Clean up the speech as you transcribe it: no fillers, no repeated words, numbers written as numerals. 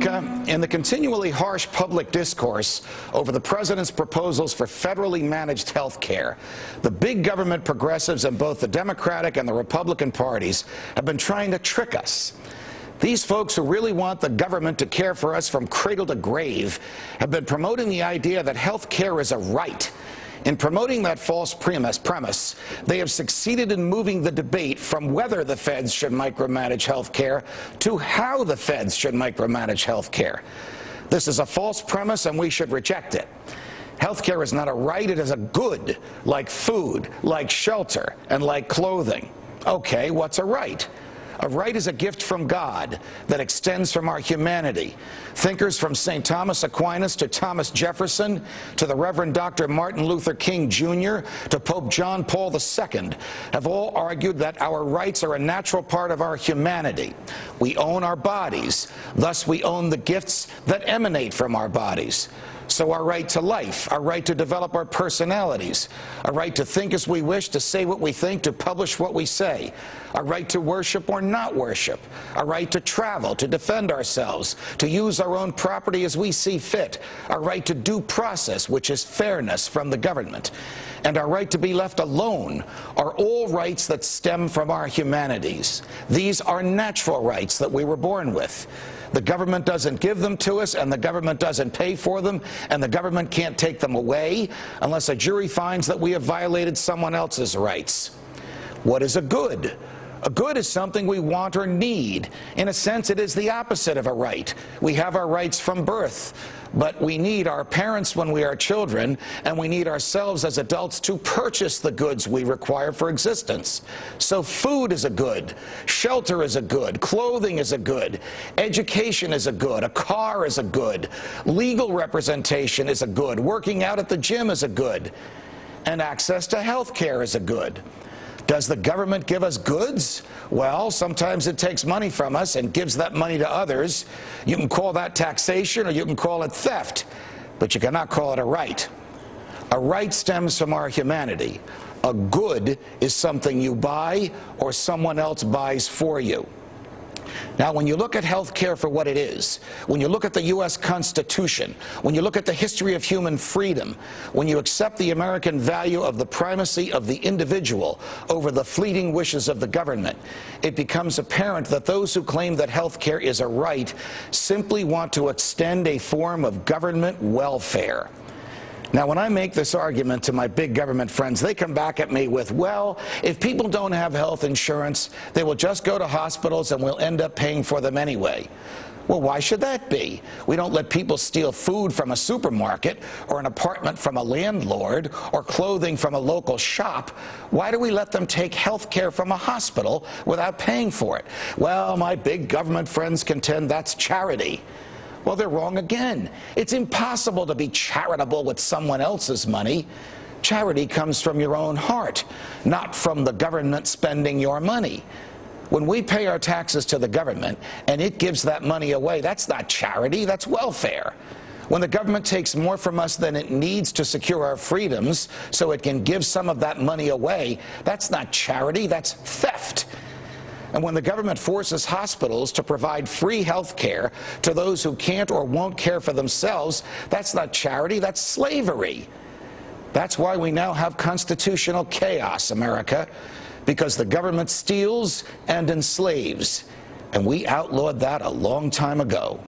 America, in the continually harsh public discourse over the president's proposals for federally managed health care, the big government progressives in both the Democratic and the Republican parties have been trying to trick us. These folks who really want the government to care for us from cradle to grave have been promoting the idea that health care is a right. In promoting that false premise, they have succeeded in moving the debate from whether the feds should micromanage health care to how the feds should micromanage health care. This is a false premise, and we should reject it. Health care is not a right, it is a good, like food, like shelter, and like clothing. Okay, what's a right? A right is a gift from God that extends from our humanity. Thinkers from St. Thomas Aquinas to Thomas Jefferson to the Reverend Dr. Martin Luther King Jr. to Pope John Paul II have all argued that our rights are a natural part of our humanity. We own our bodies, thus we own the gifts that emanate from our bodies. So our right to life, our right to develop our personalities, our right to think as we wish, to say what we think, to publish what we say, our right to worship or not worship, our right to travel, to defend ourselves, to use our own property as we see fit, our right to due process, which is fairness from the government, and our right to be left alone are all rights that stem from our humanities. These are natural rights that we were born with. The government doesn't give them to us, and the government doesn't pay for them, and the government can't take them away unless a jury finds that we have violated someone else's rights. What is a good? A good is something we want or need. In a sense, it is the opposite of a right. We have our rights from birth, but we need our parents when we are children, and we need ourselves as adults to purchase the goods we require for existence. So food is a good, shelter is a good, clothing is a good, education is a good, a car is a good, legal representation is a good, working out at the gym is a good, and access to health care is a good. Does the government give us goods? Well, sometimes it takes money from us and gives that money to others. You can call that taxation or you can call it theft, but you cannot call it a right. A right stems from our humanity. A good is something you buy or someone else buys for you. Now, when you look at health care for what it is, when you look at the U.S. Constitution, when you look at the history of human freedom, when you accept the American value of the primacy of the individual over the fleeting wishes of the government, it becomes apparent that those who claim that health care is a right simply want to extend a form of government welfare. Now, when I make this argument to my big government friends, they come back at me with, well, if people don't have health insurance, they will just go to hospitals and we'll end up paying for them anyway. Well, why should that be? We don't let people steal food from a supermarket or an apartment from a landlord or clothing from a local shop. Why do we let them take health care from a hospital without paying for it? Well, my big government friends contend that's charity. Well, they're wrong again. It's impossible to be charitable with someone else's money. Charity comes from your own heart, not from the government spending your money. When we pay our taxes to the government and it gives that money away, that's not charity, that's welfare. When the government takes more from us than it needs to secure our freedoms so it can give some of that money away, that's not charity, that's theft. And when the government forces hospitals to provide free health care to those who can't or won't care for themselves, that's not charity, that's slavery. That's why we now have constitutional chaos, America, because the government steals and enslaves. And we outlawed that a long time ago.